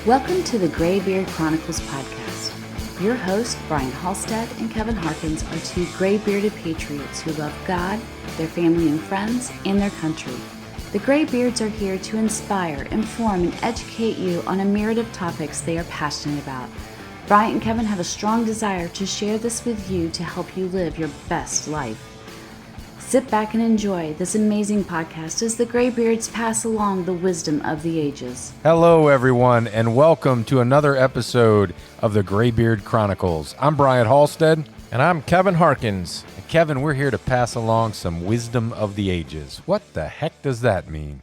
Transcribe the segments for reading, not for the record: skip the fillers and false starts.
Welcome to the Graybeard Chronicles podcast. Your hosts, Brian Halstead and Kevin Harkins, are two gray-bearded patriots who love God, their family and friends, and their country. The Graybeards are here to inspire, inform, and educate you on a myriad of topics they are passionate about. Brian and Kevin have a strong desire to share this with you to help you live your best life. Sit back and enjoy this amazing podcast as the Graybeards pass along the wisdom of the ages. Hello, everyone, and welcome to another episode of the Graybeard Chronicles. I'm Brian Halstead. And I'm Kevin Harkins. And Kevin, we're here to pass along some wisdom of the ages. What the heck does that mean?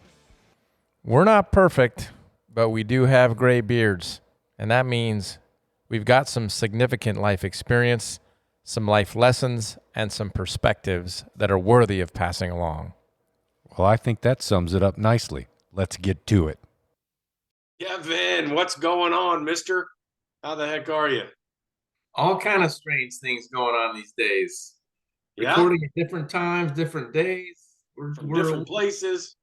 We're not perfect, but we do have gray beards. And that means we've got some significant life experience, some life lessons, and some perspectives that are worthy of passing along. Well, I think that sums it up nicely. Let's get to it. Kevin, what's going on, mister? How the heck are you? All kind of strange things going on these days. Yeah? Recording at different times, different days. We're Different places.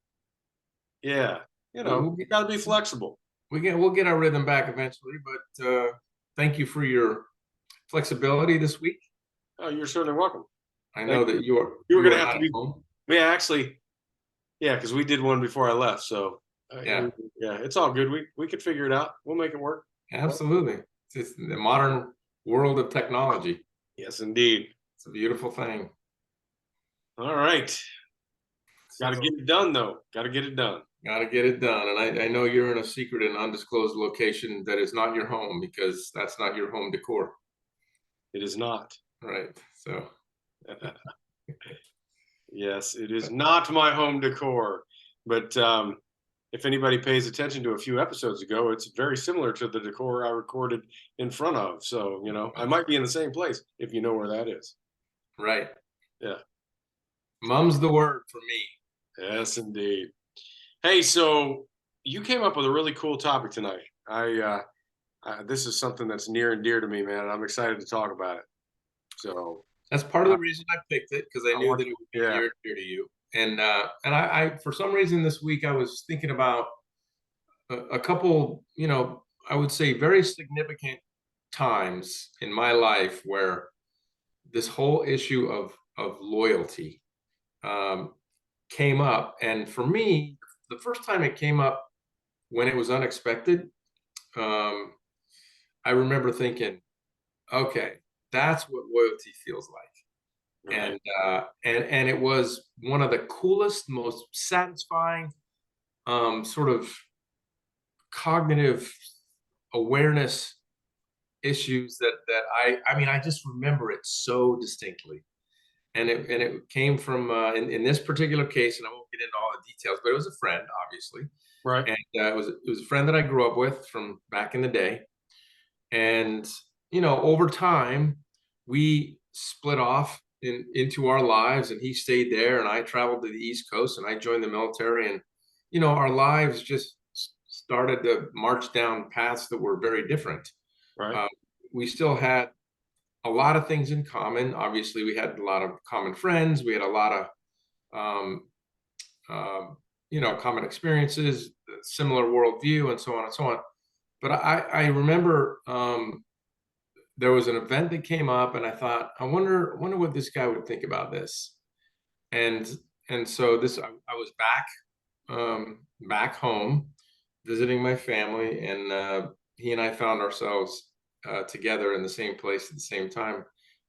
Yeah. You know, you got to be flexible. We'll get our rhythm back eventually, but thank you for your flexibility this week. Oh, you're certainly welcome. I know that you were going to have to be home. Yeah, actually. Yeah, because we did one before I left. So, yeah, it's all good. We could figure it out. We'll make it work. Absolutely. It's the modern world of technology. Yes, indeed. It's a beautiful thing. All right. Got to get it done, though. Got to get it done. Got to get it done. And I know you're in a secret and undisclosed location that is not your home because that's not your home decor. It is not. Right. So. Yes, it is not my home decor. But if anybody pays attention to a few episodes ago, it's very similar to the decor I recorded in front of. So, you know, I might be in the same place if you know where that is. Right. Yeah. Mum's the word for me. Yes, indeed. Hey, so you came up with a really cool topic tonight. This is something that's near and dear to me, man. I'm excited to talk about it. So that's part of the reason I picked it, because I knew that it would be near and dear to you. And I for some reason this week I was thinking about a couple, you know, I would say very significant times in my life where this whole issue of loyalty came up. And for me, the first time it came up when it was unexpected, I remember thinking, okay, that's what loyalty feels like. Right. And it was one of the coolest, most satisfying sort of cognitive awareness issues that I mean, I just remember it so distinctly. And it came from in this particular case, and I won't get into all the details, but it was a friend, obviously. Right. And it was a friend that I grew up with from back in the day. And, you know, over time, we split off into our lives, and he stayed there, and I traveled to the East Coast, and I joined the military. And, you know, our lives just started to march down paths that were very different. Right. We still had a lot of things in common. Obviously, we had a lot of common friends. We had a lot of, you know, common experiences, similar worldview, and so on and so on. But I remember there was an event that came up, and I thought, I wonder what this guy would think about this. And so I was back home visiting my family, and he and I found ourselves together in the same place at the same time,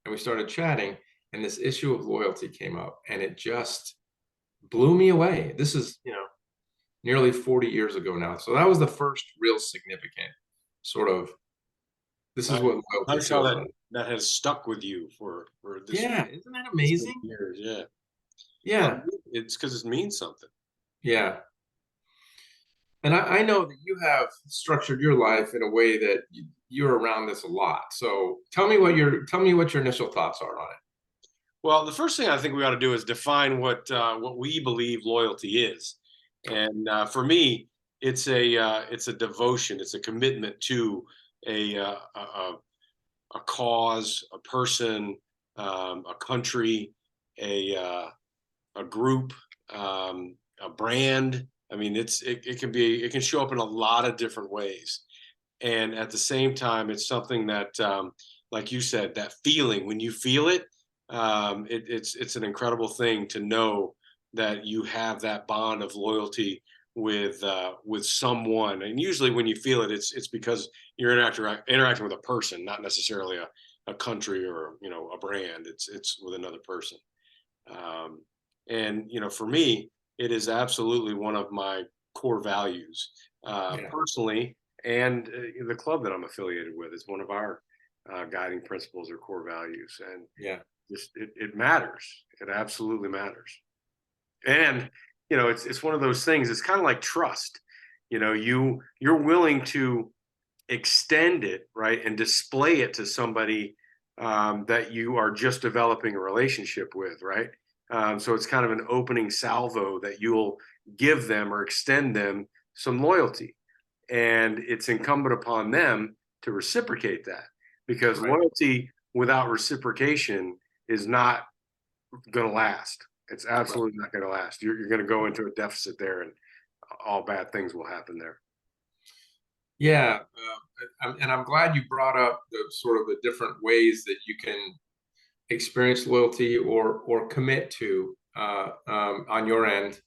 and we started chatting, and this issue of loyalty came up, and it just blew me away. This is, you know, nearly 40 years ago now. So that was the first real significant sort of, this is what loyalty I saw feels like. That has stuck with you for this. Yeah, isn't that amazing? Years, yeah. Yeah. Well, it's because it means something. Yeah. And I know that you have structured your life in a way that you're around this a lot. So tell me what your initial thoughts are on it. Well, the first thing I think we ought to do is define what we believe loyalty is. And for me, it's a devotion. It's a commitment to a cause, a person, a country, a group, a brand. I mean, it can show up in a lot of different ways. And at the same time, it's something that, like you said, that feeling, when you feel it, it's an incredible thing to know that you have that bond of loyalty with someone. And usually when you feel it, it's because you're interacting with a person, not necessarily a country or, you know, a brand. It's with another person. Um, and, you know, for me, it is absolutely one of my core values, Yeah. personally, and the club that I'm affiliated with is one of our guiding principles or core values. And Yeah. just it matters. It absolutely matters. And you know, it's one of those things. It's kind of like trust. You know, you're willing to extend it, right, and display it to somebody that you are just developing a relationship with, right? So it's kind of an opening salvo that you'll give them or extend them some loyalty, and it's incumbent upon them to reciprocate that, because Right. loyalty without reciprocation is not going to last. It's Right. absolutely not going to last. You're going to go into a deficit there, and all bad things will happen there. Yeah. And I'm glad you brought up the sort of the different ways that you can experience loyalty or commit to on your end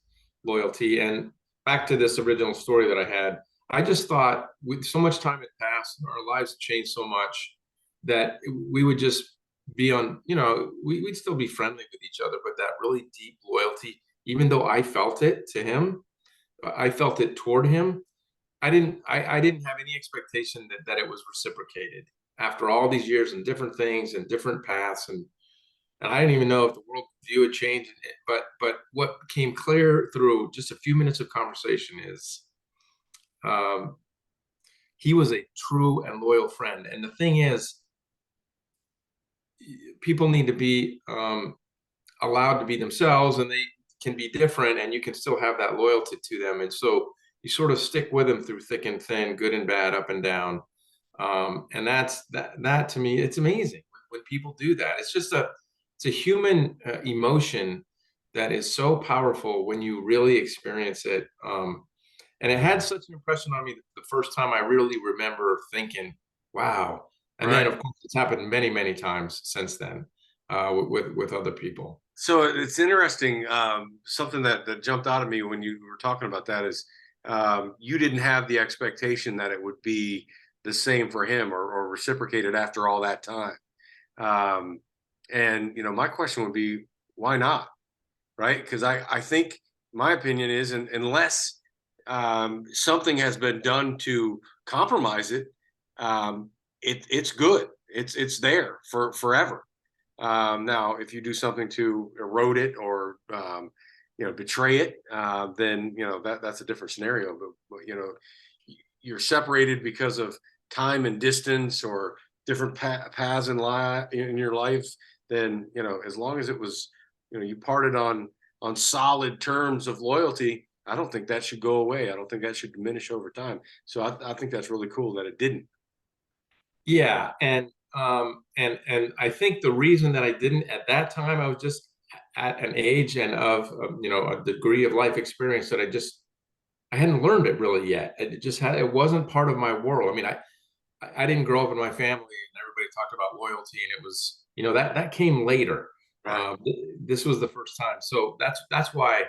loyalty. And back to this original story that I had, I just thought with so much time had passed, our lives have changed so much that we would just be on, you know, we'd still be friendly with each other, but that really deep loyalty, even though I felt it to him, I felt it toward him. I didn't have any expectation that it was reciprocated after all these years and different things and different paths, and I didn't even know if the world view had changed. But what became clear through just a few minutes of conversation is um, he was a true and loyal friend. And the thing is, people need to be allowed to be themselves, and they can be different, and you can still have that loyalty to them. And so you sort of stick with them through thick and thin, good and bad, up and down. And that to me, it's amazing when people do that. It's a human emotion that is so powerful when you really experience it. And it had such an impression on me the first time. I really remember thinking, "Wow!" And then, Right. of course, it's happened many, many times since then with other people. So it's interesting. Something that jumped out at me when you were talking about that is, you didn't have the expectation that it would be the same for him, or reciprocated after all that time. Um, and you know, my question would be, why not? Right? Because I think my opinion is, unless something has been done to compromise it, it's good. It's there for forever. Now, if you do something to erode it, or you know, betray it, then you know that's a different scenario. But you know, you're separated because of time and distance, or different paths in your life. Then you know, as long as it was, you know, you parted on solid terms of loyalty, I don't think that should go away. I don't think that should diminish over time. So I think that's really cool that it didn't. Yeah, and I think the reason that I didn't at that time, I was just at an age and of you know, a degree of life experience that I hadn't learned it really yet. It wasn't part of my world. I mean, I didn't grow up in my family and everybody talked about loyalty, and it was, you know, that came later. Right. This was the first time, so that's why.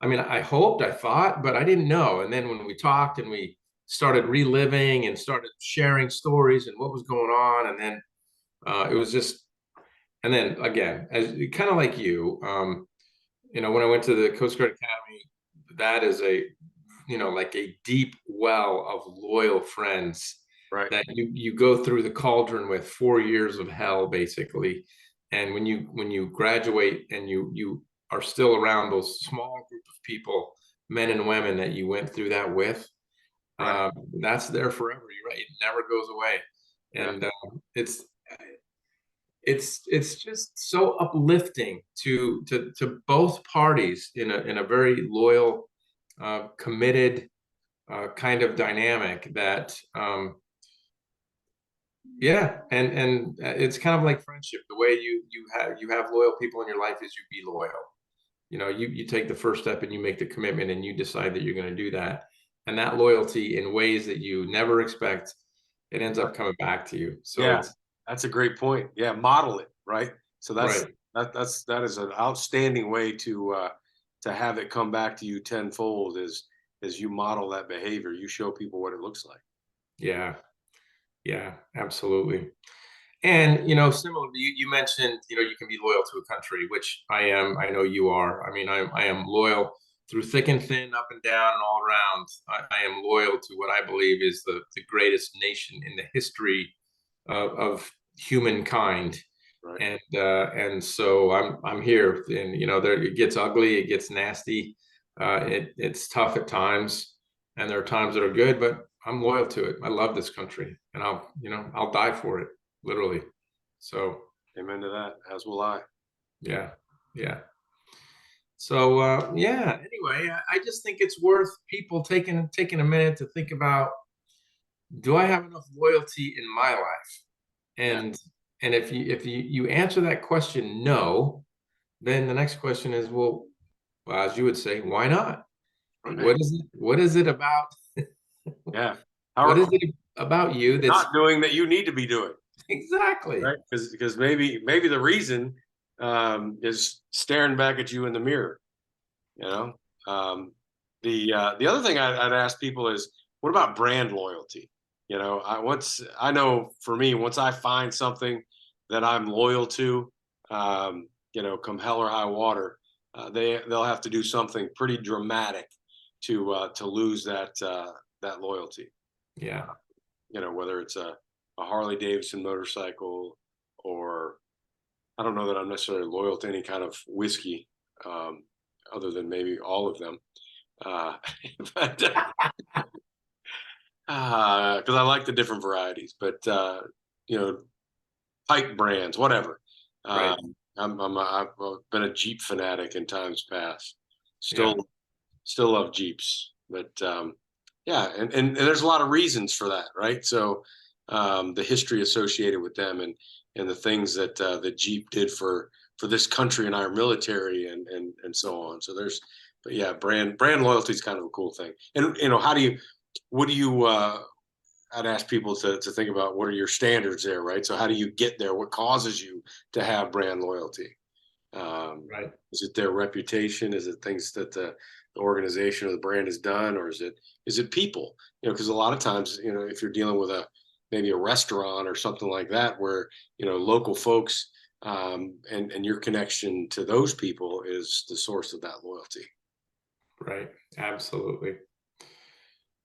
I mean, I hoped, I thought, but I didn't know. And then when we talked and we started reliving and started sharing stories and what was going on, and then it was just, and then again, as kind of like you know, when I went to the Coast Guard Academy, that is a, you know, like a deep well of loyal friends Right. that you go through the cauldron with 4 years of hell, basically. And when you graduate and you are still around those small group of people, men and women that you went through that with, Right. that's there forever. You're right; it never goes away. Yeah. And it's just so uplifting to both parties in a very loyal, committed kind of dynamic that yeah. And it's kind of like friendship. The way you have loyal people in your life is you be loyal. You know, you take the first step and you make the commitment and you decide that you're going to do that. And that loyalty in ways that you never expect, it ends up coming back to you. So Yeah, it's that's a great point. Yeah, model it, right? So right. that is an outstanding way to have it come back to you tenfold is you model that behavior. You show people what it looks like. Yeah. Yeah, absolutely. And similar to you, you mentioned, you can be loyal to a country, which I am. I know you are. I mean, I am loyal through thick and thin, up and down, and all around. I am loyal to what I believe is the greatest nation in the history of humankind. Right. And so I'm here, and there it gets ugly, it gets nasty, it's tough at times, and there are times that are good, but I'm loyal to it. I love this country, and I'll die for it, literally. So Amen to that, as will I. yeah, yeah. So yeah. Anyway, I just think it's worth people taking a minute to think about: do I have enough loyalty in my life? Yeah. And if you answer that question no, then the next question is, well, as you would say, why not? Right. What is it about Yeah. what How is it about you that's not doing that you need to be doing, exactly right? Because maybe the reason is staring back at you in the mirror. You know, the other thing I'd ask people is, what about brand loyalty? I know for me, once I find something that I'm loyal to, come hell or high water, they'll have to do something pretty dramatic to lose that loyalty. yeah, Whether it's a Harley Davidson motorcycle, or I don't know that I'm necessarily loyal to any kind of whiskey, other than maybe all of them. Uh, but because I like the different varieties, but pipe brands, whatever. right, I've been a Jeep fanatic in times past. yeah, Still love Jeeps, but yeah, and there's a lot of reasons for that, right? So the history associated with them, and the things that the Jeep did for this country and our military, and so on. So but yeah, brand loyalty is kind of a cool thing. And what do you I'd ask people to think about, what are your standards there, right? So how do you get there? What causes you to have brand loyalty? right, Is it their reputation? Is it things that the organization or the brand has done, or is it people? Because a lot of times, if you're dealing with maybe a restaurant or something like that, where local folks, and your connection to those people is the source of that loyalty. right, absolutely.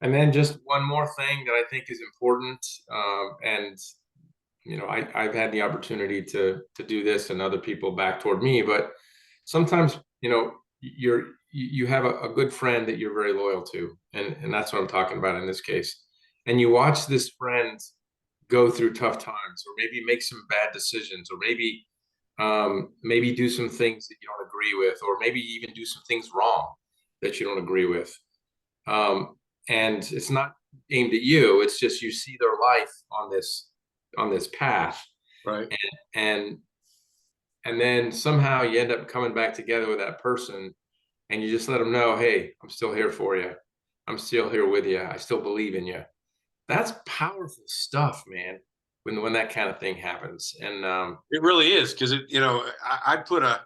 And then just one more thing that I think is important, and I've had the opportunity to do this and other people back toward me, but sometimes you have a good friend that you're very loyal to, and that's what I'm talking about in this case. And you watch this friend go through tough times, or maybe make some bad decisions, or maybe do some things that you don't agree with, or maybe even do some things wrong that you don't agree with. And it's not aimed at you. It's just you see their life on this path, Right. and and then somehow you end up coming back together with that person, and you just let them know, hey, I'm still here for you. I'm still here with you. I still believe in you. That's powerful stuff, man. When that kind of thing happens, and It really is, because I'd put a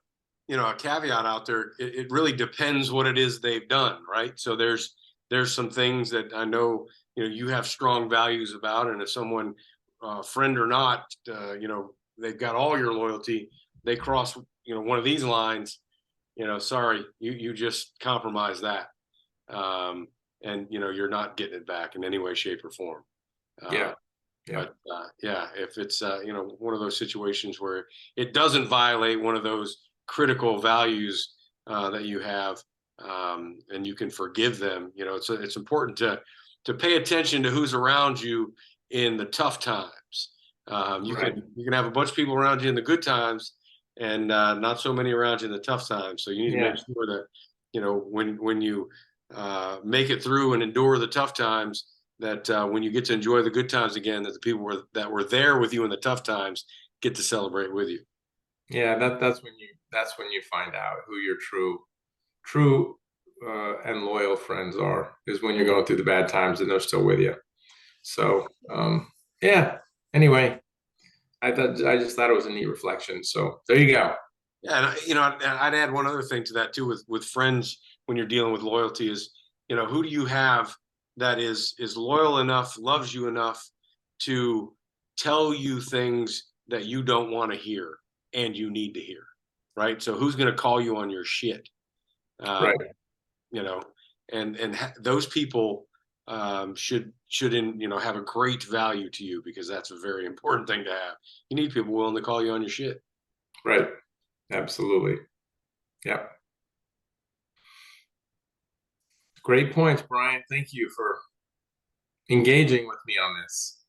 caveat out there. It really depends what it is they've done, right? So there's some things that I know you have strong values about, and if someone, friend or not, they've got all your loyalty. They cross one of these lines. Sorry, you just compromise that, and you're not getting it back in any way, shape, or form. Uh, yeah, yeah, but yeah, if it's one of those situations where it doesn't violate one of those critical values that you have, and you can forgive them, it's important to pay attention to who's around you in the tough times. right, You can have a bunch of people around you in the good times, and not so many around you in the tough times. So you need to yeah, make sure that when you make it through and endure the tough times, that when you get to enjoy the good times again, that the people that were there with you in the tough times get to celebrate with you. yeah. That's when you find out who your true and loyal friends are. Is when you're going through the bad times and they're still with you. So yeah. Anyway, I just thought it was a neat reflection. So there you go. Yeah, and I'd add one other thing to that too with friends when you're dealing with loyalty is, who do you have that is loyal enough, loves you enough to tell you things that you don't want to hear and you need to hear, right? So who's going to call you on your shit? Right. Those people should have a great value to you, because that's a very important thing to have. You need people willing to call you on your shit. Right. Absolutely. Yep. Great points, Brian. Thank you for engaging with me on this.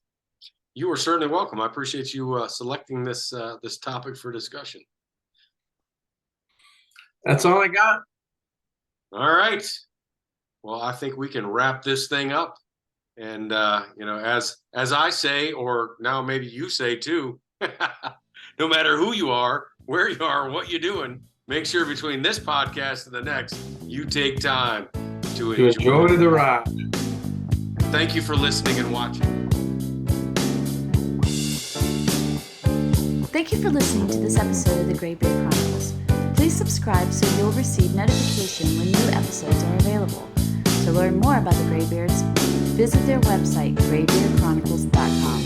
You are certainly welcome. I appreciate you selecting this topic for discussion. That's all I got. All right. Well, I think we can wrap this thing up. And as I say, or now maybe you say too, no matter who you are, where you are, what you're doing, make sure between this podcast and the next, you take time to enjoy the ride. Thank you for listening and watching. Thank you for listening to this episode of the Graybeard Chronicles. Please subscribe so you'll receive notification when new episodes are available. To learn more about the Graybeards, visit their website, graybeardchronicles.com.